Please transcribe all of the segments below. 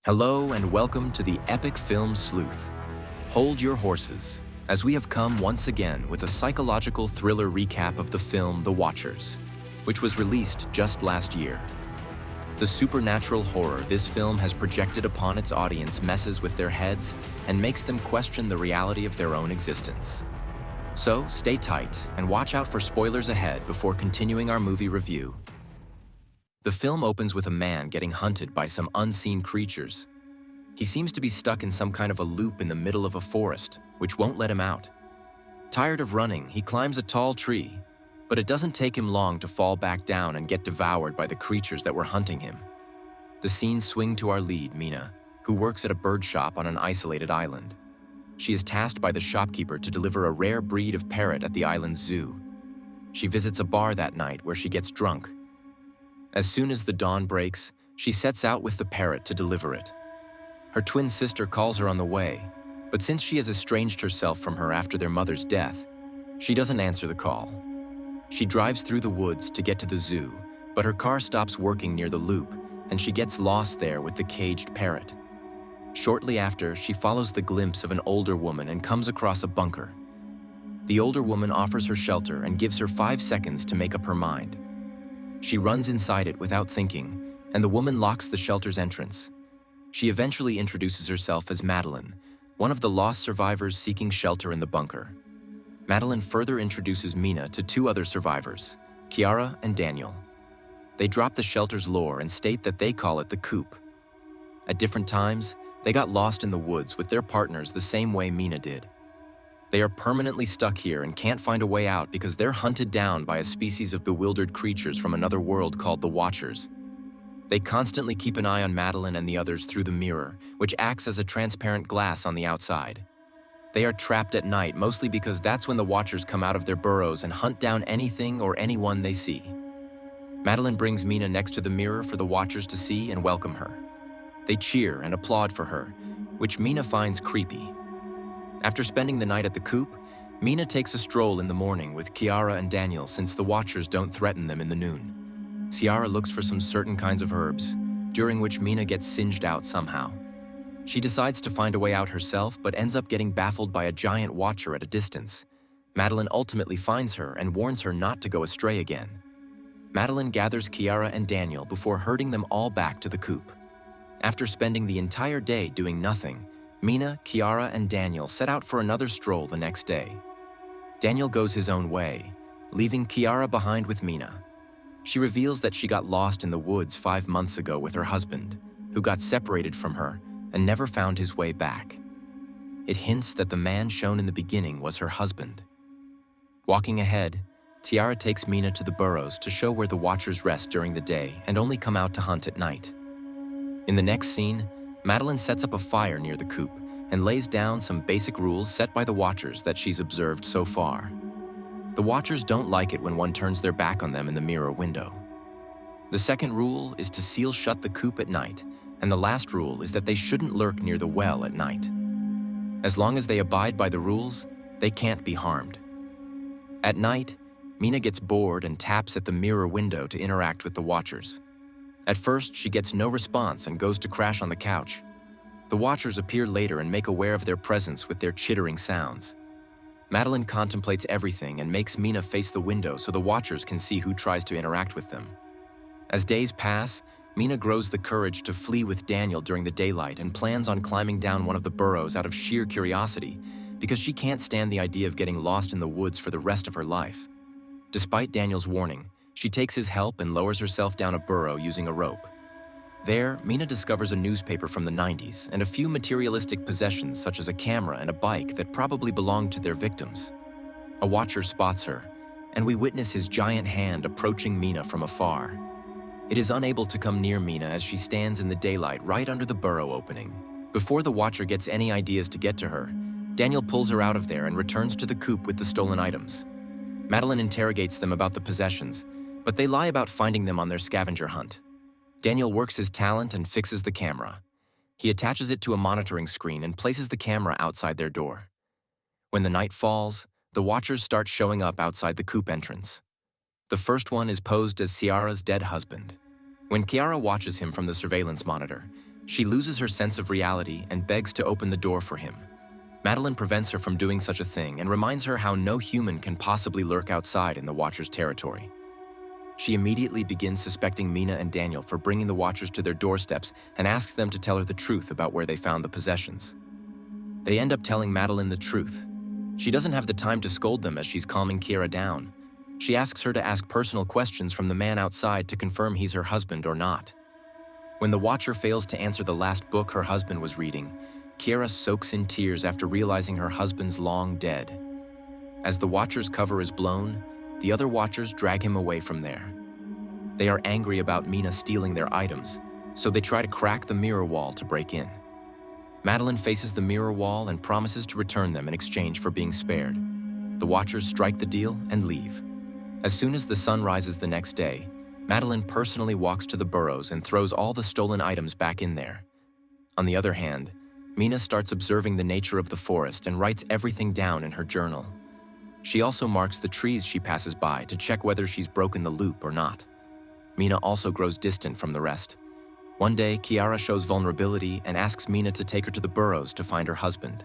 Hello and welcome to the Epic Film Sleuth. Hold your horses, as we have come once again with a psychological thriller recap of the film The Watchers, which was released just last year. The supernatural horror this film has projected upon its audience messes with their heads and makes them question the reality of their own existence. So stay tight and watch out for spoilers ahead before continuing our movie review. The film opens with a man getting hunted by some unseen creatures. He seems to be stuck in some kind of a loop in the middle of a forest, which won't let him out. Tired of running, he climbs a tall tree, but it doesn't take him long to fall back down and get devoured by the creatures that were hunting him. The scenes swing to our lead, Mina, who works at a bird shop on an isolated island. She is tasked by the shopkeeper to deliver a rare breed of parrot at the island's zoo. She visits a bar that night where she gets drunk. As soon as the dawn breaks, she sets out with the parrot to deliver it. Her twin sister calls her on the way, but since she has estranged herself from her after their mother's death, she doesn't answer the call. She drives through the woods to get to the zoo, but her car stops working near the loop, and she gets lost there with the caged parrot. Shortly after, she follows the glimpse of an older woman and comes across a bunker. The older woman offers her shelter and gives her 5 seconds to make up her mind. She runs inside it without thinking, and the woman locks the shelter's entrance. She eventually introduces herself as Madeline, one of the lost survivors seeking shelter in the bunker. Madeline further introduces Mina to 2 other survivors, Kiara and Daniel. They drop the shelter's lore and state that they call it the coop. At different times, they got lost in the woods with their partners the same way Mina did. They are permanently stuck here and can't find a way out because they're hunted down by a species of bewildered creatures from another world called the Watchers. They constantly keep an eye on Madeline and the others through the mirror, which acts as a transparent glass on the outside. They are trapped at night mostly because that's when the Watchers come out of their burrows and hunt down anything or anyone they see. Madeline brings Mina next to the mirror for the Watchers to see and welcome her. They cheer and applaud for her, which Mina finds creepy. After spending the night at the coop, Mina takes a stroll in the morning with Kiara and Daniel since the Watchers don't threaten them in the noon. Kiara looks for some certain kinds of herbs, during which Mina gets singed out somehow. She decides to find a way out herself but ends up getting baffled by a giant Watcher at a distance. Madeline ultimately finds her and warns her not to go astray again. Madeline gathers Kiara and Daniel before herding them all back to the coop. After spending the entire day doing nothing, Mina, Kiara, and Daniel set out for another stroll the next day. Daniel goes his own way, leaving Kiara behind with Mina. She reveals that she got lost in the woods 5 months ago with her husband, who got separated from her and never found his way back. It hints that the man shown in the beginning was her husband. Walking ahead, Tiara takes Mina to the burrows to show where the Watchers rest during the day and only come out to hunt at night. In the next scene, Madeline sets up a fire near the coop and lays down some basic rules set by the Watchers that she's observed so far. The Watchers don't like it when one turns their back on them in the mirror window. The second rule is to seal shut the coop at night, and the last rule is that they shouldn't lurk near the well at night. As long as they abide by the rules, they can't be harmed. At night, Mina gets bored and taps at the mirror window to interact with the Watchers. At first, she gets no response and goes to crash on the couch. The Watchers appear later and make aware of their presence with their chittering sounds. Madeline contemplates everything and makes Mina face the window so the Watchers can see who tries to interact with them. As days pass, Mina grows the courage to flee with Daniel during the daylight and plans on climbing down one of the burrows out of sheer curiosity because she can't stand the idea of getting lost in the woods for the rest of her life. Despite Daniel's warning, she takes his help and lowers herself down a burrow using a rope. There, Mina discovers a newspaper from the 90s and a few materialistic possessions such as a camera and a bike that probably belonged to their victims. A Watcher spots her, and we witness his giant hand approaching Mina from afar. It is unable to come near Mina as she stands in the daylight right under the burrow opening. Before the Watcher gets any ideas to get to her, Daniel pulls her out of there and returns to the coop with the stolen items. Madeline interrogates them about the possessions, but they lie about finding them on their scavenger hunt. Daniel works his talent and fixes the camera. He attaches it to a monitoring screen and places the camera outside their door. When the night falls, the Watchers start showing up outside the coop entrance. The first one is posed as Ciara's dead husband. When Kiara watches him from the surveillance monitor, She loses her sense of reality and begs to open the door for him. Madeline prevents her from doing such a thing and reminds her how no human can possibly lurk outside in the Watcher's territory. She immediately begins suspecting Mina and Daniel for bringing the Watchers to their doorsteps and asks them to tell her the truth about where they found the possessions. They end up telling Madeline the truth. She doesn't have the time to scold them as she's calming Kiara down. She asks her to ask personal questions from the man outside to confirm he's her husband or not. When the Watcher fails to answer the last book her husband was reading, Kiara soaks in tears after realizing her husband's long dead. As the Watcher's cover is blown, the other Watchers drag him away from there. They are angry about Mina stealing their items, so they try to crack the mirror wall to break in. Madeline faces the mirror wall and promises to return them in exchange for being spared. The Watchers strike the deal and leave. As soon as the sun rises the next day, Madeline personally walks to the burrows and throws all the stolen items back in there. On the other hand, Mina starts observing the nature of the forest and writes everything down in her journal. She also marks the trees she passes by to check whether she's broken the loop or not. Mina also grows distant from the rest. One day, Kiara shows vulnerability and asks Mina to take her to the burrows to find her husband.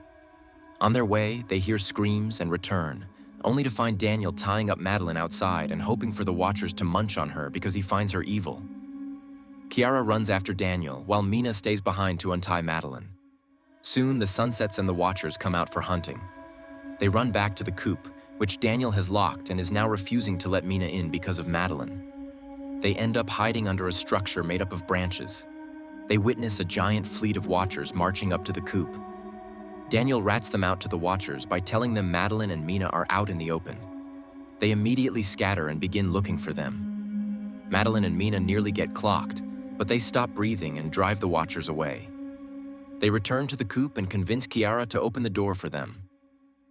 On their way, they hear screams and return, only to find Daniel tying up Madeline outside and hoping for the Watchers to munch on her because he finds her evil. Kiara runs after Daniel while Mina stays behind to untie Madeline. Soon, the sun sets and the Watchers come out for hunting. They run back to the coop, which Daniel has locked and is now refusing to let Mina in because of Madeline. They end up hiding under a structure made up of branches. They witness a giant fleet of Watchers marching up to the coop. Daniel rats them out to the Watchers by telling them Madeline and Mina are out in the open. They immediately scatter and begin looking for them. Madeline and Mina nearly get clocked, but they stop breathing and drive the Watchers away. They return to the coop and convince Kiara to open the door for them.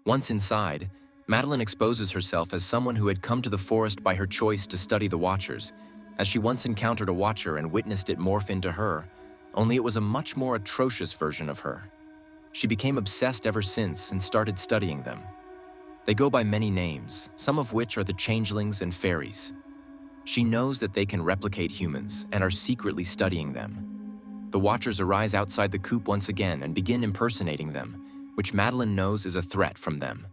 Once inside, Madeline exposes herself as someone who had come to the forest by her choice to study the Watchers, as she once encountered a Watcher and witnessed it morph into her, only it was a much more atrocious version of her. She became obsessed ever since and started studying them. They go by many names, some of which are the changelings and fairies. She knows that they can replicate humans and are secretly studying them. The Watchers arise outside the coop once again and begin impersonating them, which Madeline knows is a threat from them.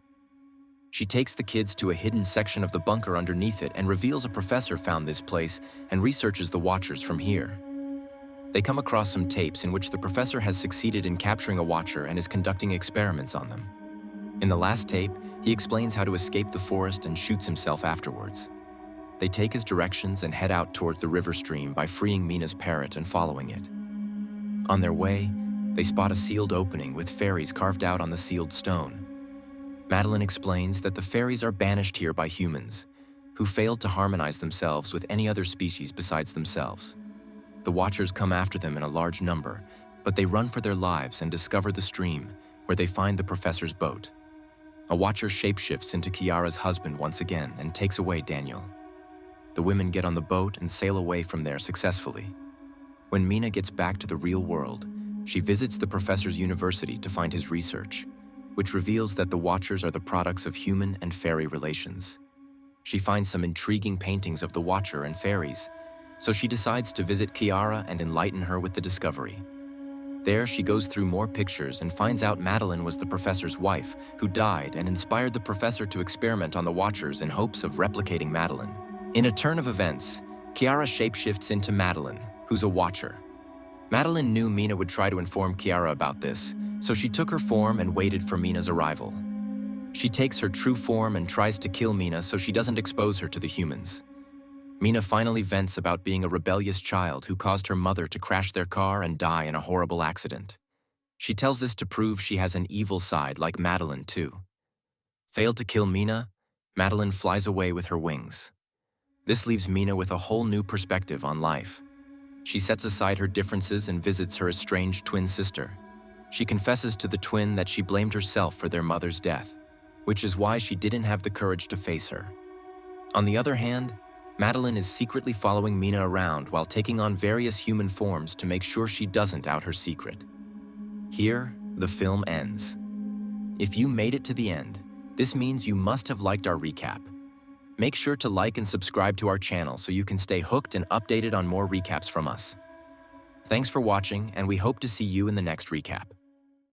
She takes the kids to a hidden section of the bunker underneath it and reveals a professor found this place and researches the Watchers from here. They come across some tapes in which the professor has succeeded in capturing a Watcher and is conducting experiments on them. In the last tape, he explains how to escape the forest and shoots himself afterwards. They take his directions and head out towards the river stream by freeing Mina's parrot and following it. On their way, they spot a sealed opening with fairies carved out on the sealed stone. Madeline explains that the fairies are banished here by humans, who failed to harmonize themselves with any other species besides themselves. The Watchers come after them in a large number, but they run for their lives and discover the stream, where they find the professor's boat. A Watcher shapeshifts into Kiara's husband once again and takes away Daniel. The women get on the boat and sail away from there successfully. When Mina gets back to the real world, she visits the professor's university to find his research, which reveals that the Watchers are the products of human and fairy relations. She finds some intriguing paintings of the Watcher and fairies, so she decides to visit Kiara and enlighten her with the discovery. There, she goes through more pictures and finds out Madeline was the professor's wife, who died and inspired the professor to experiment on the Watchers in hopes of replicating Madeline. In a turn of events, Kiara shapeshifts into Madeline, who's a Watcher. Madeline knew Mina would try to inform Kiara about this, so she took her form and waited for Mina's arrival. She takes her true form and tries to kill Mina so she doesn't expose her to the humans. Mina finally vents about being a rebellious child who caused her mother to crash their car and die in a horrible accident. She tells this to prove she has an evil side like Madeline too. Failed to kill Mina, Madeline flies away with her wings. This leaves Mina with a whole new perspective on life. She sets aside her differences and visits her estranged twin sister. She confesses to the twin that she blamed herself for their mother's death, which is why she didn't have the courage to face her. On the other hand, Madeline is secretly following Mina around while taking on various human forms to make sure she doesn't out her secret. Here, the film ends. If you made it to the end, this means you must have liked our recap. Make sure to like and subscribe to our channel so you can stay hooked and updated on more recaps from us. Thanks for watching, and we hope to see you in the next recap.